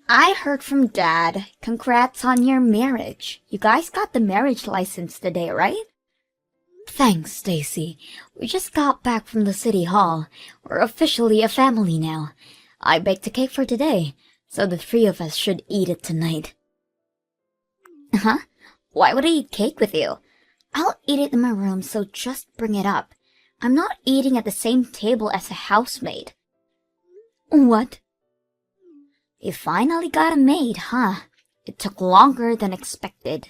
I heard from Dad. Congrats on your marriage. You guys got the marriage license today, right? Thanks, Stacy. We just got back from the city hall. We're officially a family now. I baked a cake for today, so the three of us should eat it tonight. Huh? Why would I eat cake with you? I'll eat it in my room, so just bring it up. I'm not eating at the same table as a housemaid. What? You finally got a maid, huh? It took longer than expected.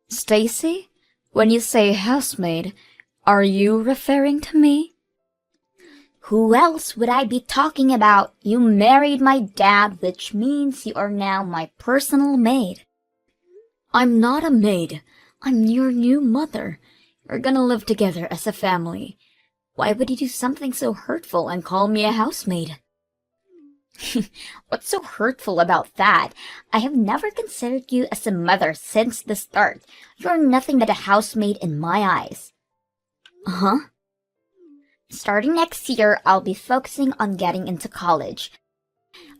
Stacy, when you say housemaid, are you referring to me? Who else would I be talking about? You married my dad, which means you are now my personal maid. I'm not a maid. I'm your new mother. We're gonna live together as a family. Why would you do something so hurtful and call me a housemaid? What's so hurtful about that? I have never considered you as a mother since the start. You're nothing but a housemaid in my eyes. Huh? Starting next year, I'll be focusing on getting into college.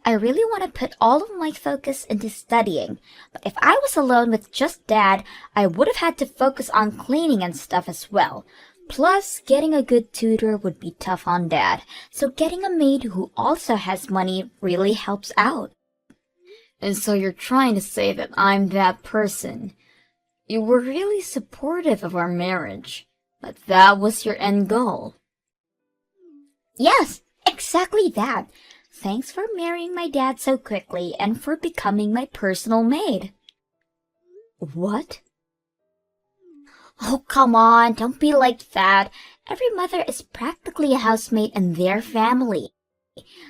I really want to put all of my focus into studying, but if I was alone with just Dad, I would have had to focus on cleaning and stuff as well. Plus, getting a good tutor would be tough on Dad, so getting a maid who also has money really helps out. And so you're trying to say that I'm that person. You were really supportive of our marriage, but that was your end goal. Yes, exactly that. Thanks for marrying my dad so quickly and for becoming my personal maid. What? Oh, come on, don't be like that. Every mother is practically a housemaid in their family.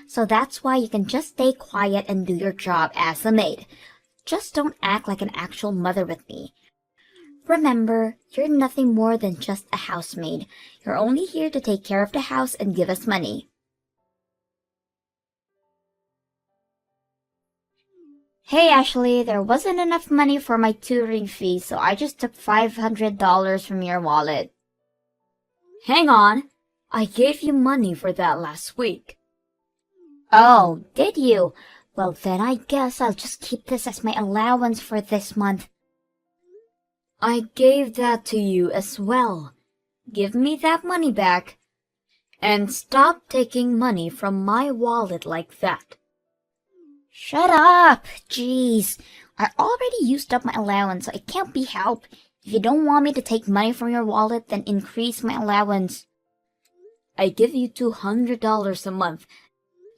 So that's why you can just stay quiet and do your job as a maid. Just don't act like an actual mother with me. Remember, you're nothing more than just a housemaid. You're only here to take care of the house and give us money. Hey Ashley, there wasn't enough money for my tutoring fee, so I just took $500 from your wallet. Hang on, I gave you money for that last week. Oh, did you? Well then I guess I'll just keep this as my allowance for this month. I gave that to you as well. Give me that money back. And stop taking money from my wallet like that. Shut up! Jeez. I already used up my allowance, so it can't be helped. If you don't want me to take money from your wallet, then increase my allowance. I give you $200 a month.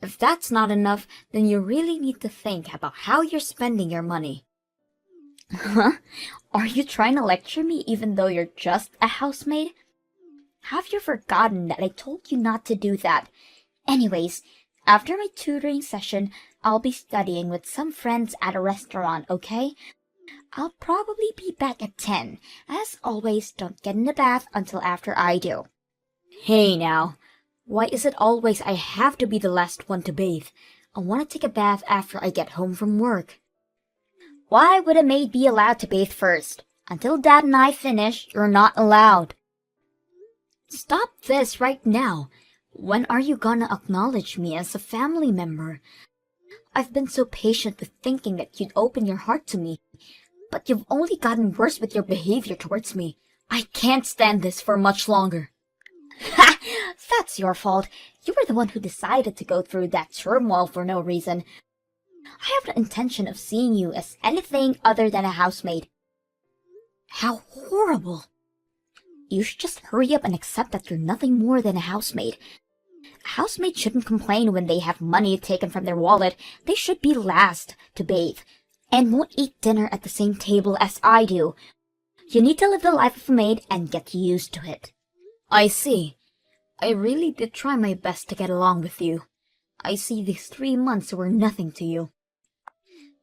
If that's not enough, then you really need to think about how you're spending your money. Huh? Are you trying to lecture me even though you're just a housemaid? Have you forgotten that I told you not to do that? Anyways, after my tutoring session, I'll be studying with some friends at a restaurant, okay? I'll probably be back at 10. As always, don't get in the bath until after I do. Hey now, why is it always I have to be the last one to bathe? I want to take a bath after I get home from work. Why would a maid be allowed to bathe first? Until Dad and I finish, you're not allowed. Stop this right now. When are you gonna acknowledge me as a family member? I've been so patient with thinking that you'd open your heart to me, but you've only gotten worse with your behavior towards me. I can't stand this for much longer. Ha! That's your fault. You were the one who decided to go through that turmoil for no reason. I have no intention of seeing you as anything other than a housemaid. How horrible! You should just hurry up and accept that you're nothing more than a housemaid. A housemaid shouldn't complain when they have money taken from their wallet. They should be last to bathe, and won't eat dinner at the same table as I do. You need to live the life of a maid and get used to it. I see. I really did try my best to get along with you. I see these 3 months were nothing to you.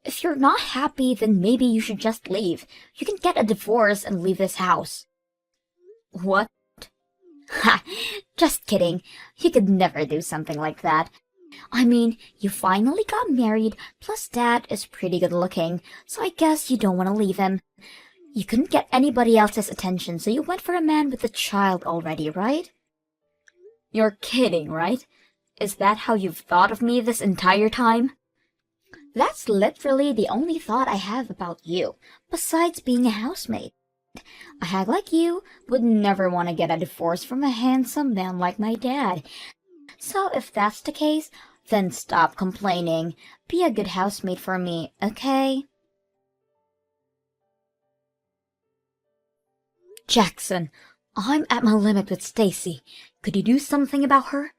If you're not happy, then maybe you should just leave. You can get a divorce and leave this house. What? Ha! Just kidding. You could never do something like that. I mean, you finally got married, plus Dad is pretty good looking, so I guess you don't want to leave him. You couldn't get anybody else's attention, so you went for a man with a child already, right? You're kidding, right? Is that how you've thought of me this entire time? That's literally the only thought I have about you, besides being a housemaid. A hag like you would never want to get a divorce from a handsome man like my dad. So if that's the case, then stop complaining. Be a good housemaid for me, okay? Jackson, I'm at my limit with Stacy. Could you do something about her?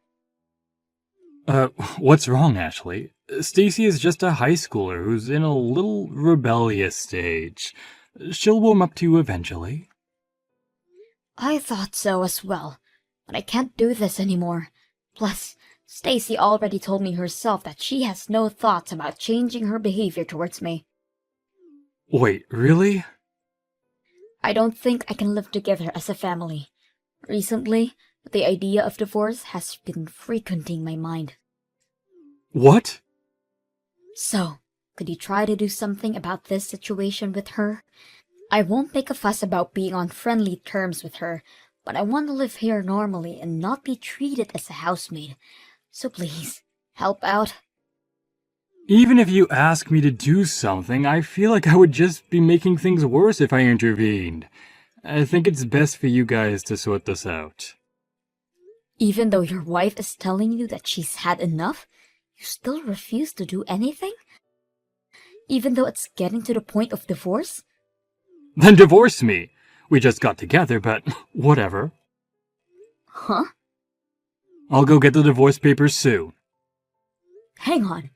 What's wrong, Ashley? Stacy is just a high schooler who's in a little rebellious stage. She'll warm up to you eventually. I thought so as well, but I can't do this anymore. Plus, Stacy already told me herself that she has no thoughts about changing her behavior towards me. Wait, really? I don't think I can live together as a family. Recently, the idea of divorce has been frequenting my mind. What? So, could you try to do something about this situation with her? I won't make a fuss about being on friendly terms with her, but I want to live here normally and not be treated as a housemaid. So please, help out. Even if you ask me to do something, I feel like I would just be making things worse if I intervened. I think it's best for you guys to sort this out. Even though your wife is telling you that she's had enough, you still refuse to do anything? Even though it's getting to the point of divorce? Then divorce me. We just got together, but whatever. Huh? I'll go get the divorce papers soon. Hang on.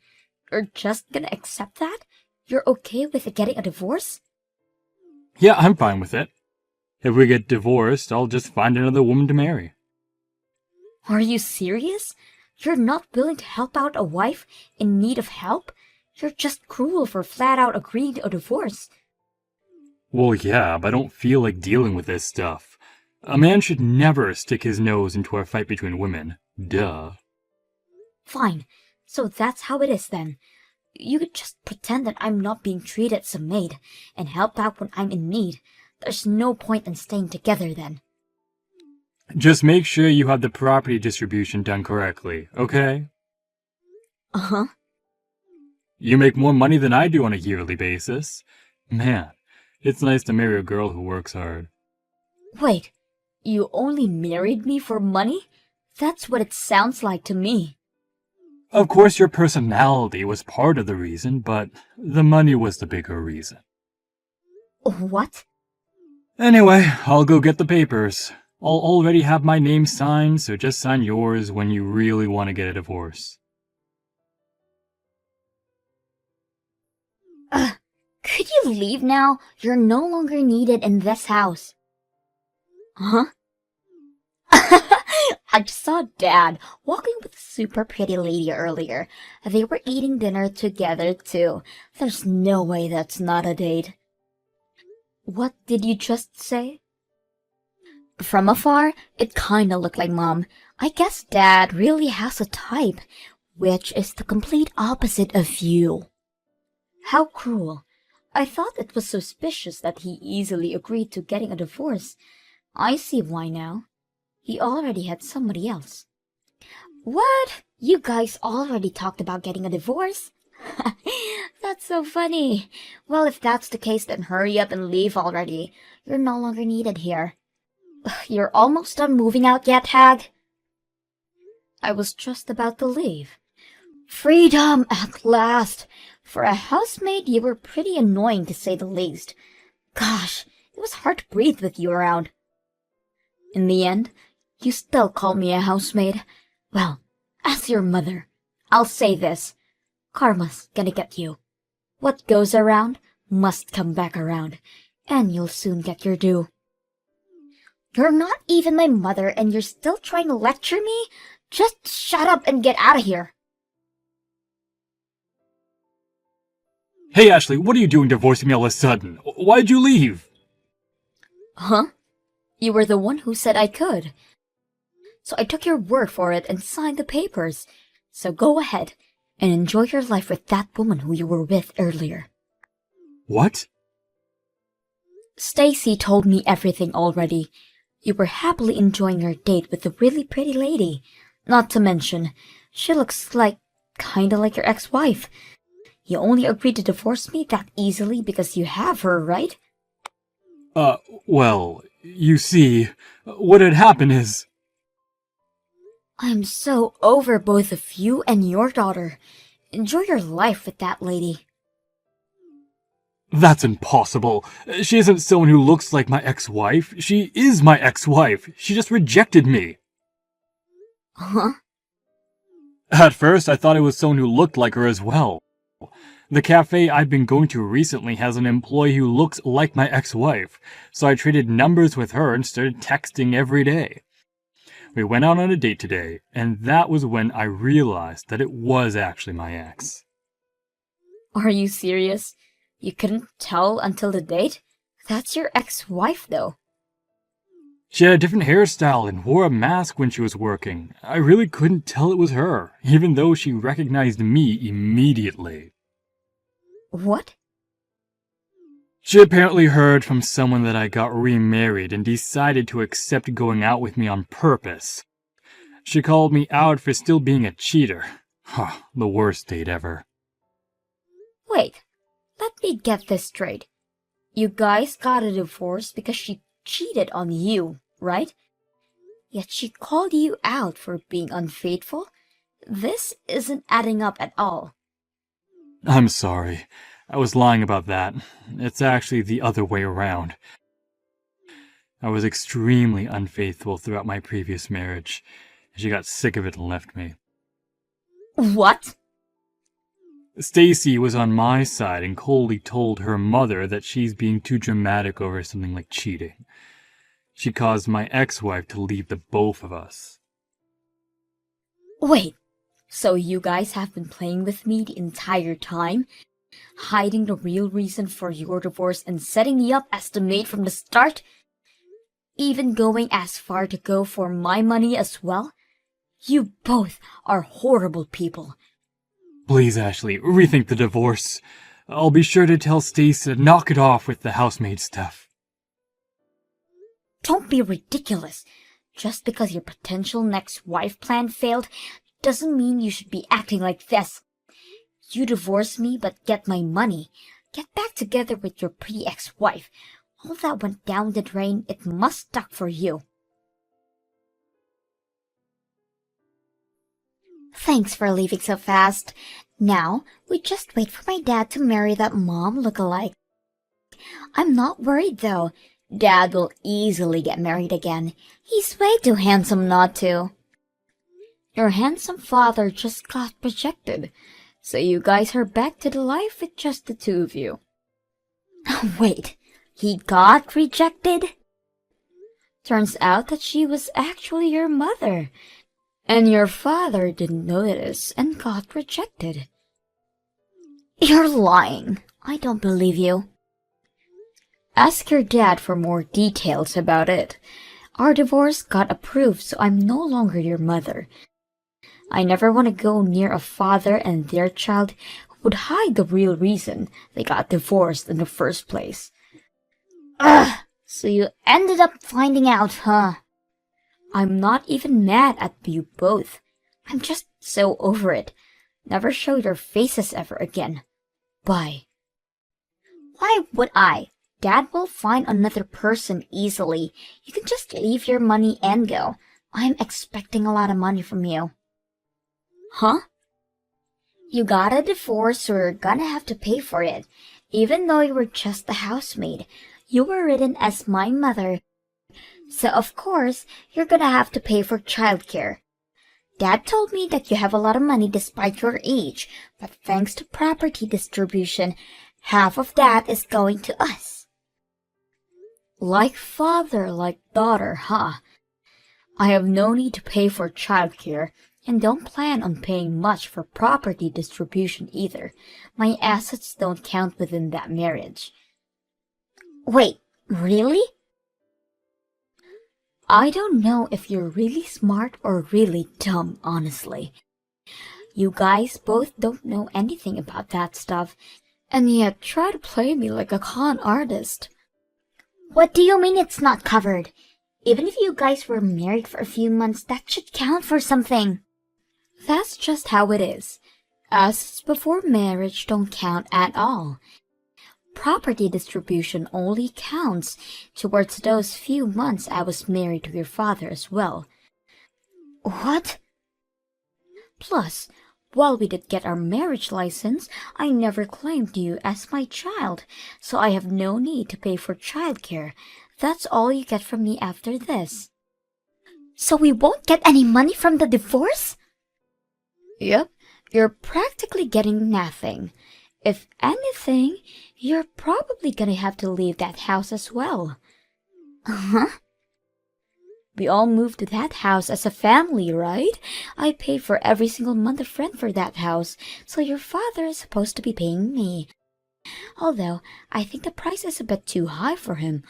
You're just gonna accept that? You're okay with getting a divorce? Yeah, I'm fine with it. If we get divorced, I'll just find another woman to marry. Are you serious? You're not willing to help out a wife in need of help? You're just cruel for flat out agreeing to a divorce. Well, yeah, but I don't feel like dealing with this stuff. A man should never stick his nose into a fight between women. Duh. Fine. So that's how it is then. You could just pretend that I'm not being treated as a maid and help out when I'm in need. There's no point in staying together then. Just make sure you have the property distribution done correctly, okay? Uh-huh. You make more money than I do on a yearly basis. Man, it's nice to marry a girl who works hard. Wait, you only married me for money? That's what it sounds like to me. Of course your personality was part of the reason, but the money was the bigger reason. What? Anyway, I'll go get the papers. I'll already have my name signed, so just sign yours when you really want to get a divorce. Could you leave now? You're no longer needed in this house. Huh? I just saw Dad walking with a super pretty lady earlier. They were eating dinner together too. There's no way that's not a date. What did you just say? From afar, it kinda looked like Mom. I guess Dad really has a type, which is the complete opposite of you. How cruel. I thought it was suspicious that he easily agreed to getting a divorce. I see why now. He already had somebody else. What? You guys already talked about getting a divorce? That's so funny. Well, if that's the case, then hurry up and leave already. You're no longer needed here. You're almost done moving out yet, hag? I was just about to leave. Freedom at last! For a housemaid, you were pretty annoying to say the least. Gosh, it was hard to breathe with you around. In the end, you still called me a housemaid. Well, as your mother, I'll say this. Karma's gonna get you. What goes around must come back around, and you'll soon get your due. You're not even my mother, and you're still trying to lecture me? Just shut up and get out of here. Hey Ashley, what are you doing divorcing me all of a sudden? Why'd you leave? Huh? You were the one who said I could. So I took your word for it and signed the papers. So go ahead and enjoy your life with that woman who you were with earlier. What? Stacy told me everything already. You were happily enjoying your date with the really pretty lady. Not to mention, she looks kinda like your ex-wife. You only agreed to divorce me that easily because you have her, right? Well, you see, what had happened is... I'm so over both of you and your daughter. Enjoy your life with that lady. That's impossible. She isn't someone who looks like my ex-wife. She is my ex-wife. She just rejected me. Huh? At first, I thought it was someone who looked like her as well. The cafe I've been going to recently has an employee who looks like my ex-wife, so I traded numbers with her and started texting every day. We went out on a date today, and that was when I realized that it was actually my ex. Are you serious? You couldn't tell until the date? That's your ex-wife, though. She had a different hairstyle and wore a mask when she was working. I really couldn't tell it was her, even though she recognized me immediately. What? She apparently heard from someone that I got remarried and decided to accept going out with me on purpose. She called me out for still being a cheater. The worst date ever. Wait, let me get this straight. You guys got a divorce because she cheated on you, right? Yet she called you out for being unfaithful? This isn't adding up at all. I'm sorry. I was lying about that. It's actually the other way around. I was extremely unfaithful throughout my previous marriage. She got sick of it and left me. What? Stacy was on my side and coldly told her mother that she's being too dramatic over something like cheating. She caused my ex-wife to leave the both of us. Wait, so you guys have been playing with me the entire time? Hiding the real reason for your divorce and setting me up as the maid from the start? Even going as far to go for my money as well? You both are horrible people. Please, Ashley, rethink the divorce. I'll be sure to tell Stacy to knock it off with the housemaid stuff. Don't be ridiculous. Just because your potential next wife plan failed doesn't mean you should be acting like this. You divorce me but get my money. Get back together with your pre-ex-wife. All that went down the drain, it must stuck for you. Thanks for leaving so fast. Now, we just wait for my dad to marry that mom look-alike. I'm not worried though. Dad will easily get married again. He's way too handsome not to. Your handsome father just got rejected, so you guys are back to the life with just the two of you. Wait, he got rejected? Turns out that she was actually your mother, and your father didn't notice and got rejected. You're lying. I don't believe you. Ask your dad for more details about it. Our divorce got approved, so I'm no longer your mother. I never want to go near a father and their child who would hide the real reason they got divorced in the first place. Ugh! So you ended up finding out, huh? I'm not even mad at you both. I'm just so over it. Never show your faces ever again. Bye. Why would I? Dad will find another person easily. You can just leave your money and go. I'm expecting a lot of money from you. Huh? You got a divorce, so you're gonna have to pay for it. Even though you were just the housemaid, you were written as my mother. So of course, you're gonna have to pay for childcare. Dad told me that you have a lot of money despite your age, but thanks to property distribution, half of that is going to us. Like father, like daughter, huh? I have no need to pay for childcare, and don't plan on paying much for property distribution either. My assets don't count within that marriage. Wait, really? I don't know if you're really smart or really dumb, honestly. You guys both don't know anything about that stuff, and yet try to play me like a con artist. What do you mean it's not covered? Even if you guys were married for a few months, that should count for something. That's just how it is. Assets before marriage don't count at all. Property distribution only counts towards those few months I was married to your father as well. What? Plus, while we did get our marriage license, I never claimed you as my child, so I have no need to pay for childcare. That's all you get from me after this. So we won't get any money from the divorce? Yep, you're practically getting nothing. If anything, you're probably gonna have to leave that house as well. Uh-huh. We all moved to that house as a family, right? I paid for every single month of rent for that house, so your father is supposed to be paying me. Although, I think the price is a bit too high for him.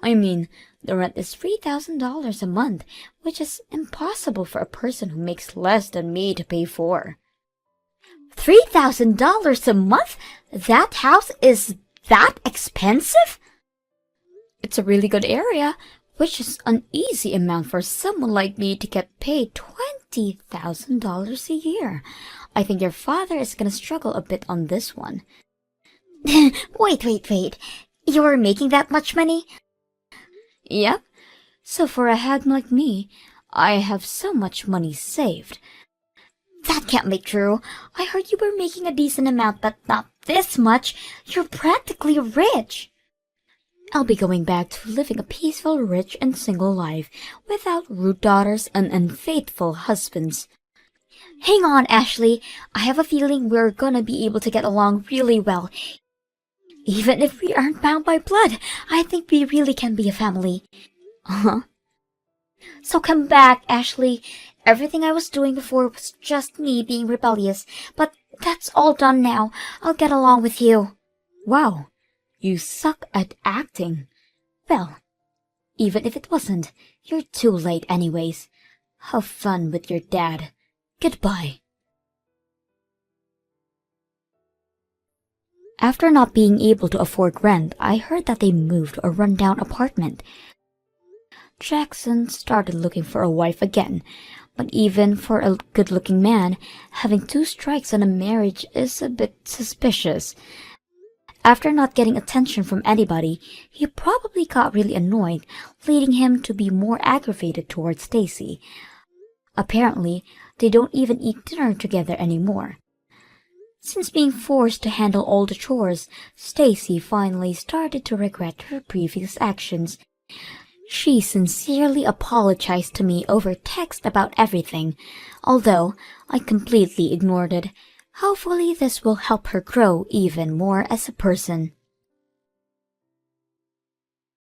I mean, the rent is $3,000 a month, which is impossible for a person who makes less than me to pay for. $3,000 a month? That house is that expensive? It's a really good area, which is an easy amount for someone like me to get paid $20,000 a year. I think your father is gonna struggle a bit on this one. Wait. You're making that much money? Yep. So for a hag like me, I have so much money saved. That can't be true. I heard you were making a decent amount, but not this much. You're practically rich. I'll be going back to living a peaceful, rich, and single life without rude daughters and unfaithful husbands. Hang on, Ashley. I have a feeling we're gonna be able to get along really well. Even if we aren't bound by blood, I think we really can be a family. Uh-huh. So come back, Ashley. Everything I was doing before was just me being rebellious, but that's all done now. I'll get along with you. Wow, you suck at acting. Well, even if it wasn't, you're too late anyways. Have fun with your dad. Goodbye. After not being able to afford rent, I heard that they moved to a rundown apartment. Jackson started looking for a wife again, but even for a good-looking man, having 2 strikes on a marriage is a bit suspicious. After not getting attention from anybody, he probably got really annoyed, leading him to be more aggravated towards Stacy. Apparently, they don't even eat dinner together anymore. Since being forced to handle all the chores, Stacy finally started to regret her previous actions. She sincerely apologized to me over text about everything, although I completely ignored it. Hopefully this will help her grow even more as a person.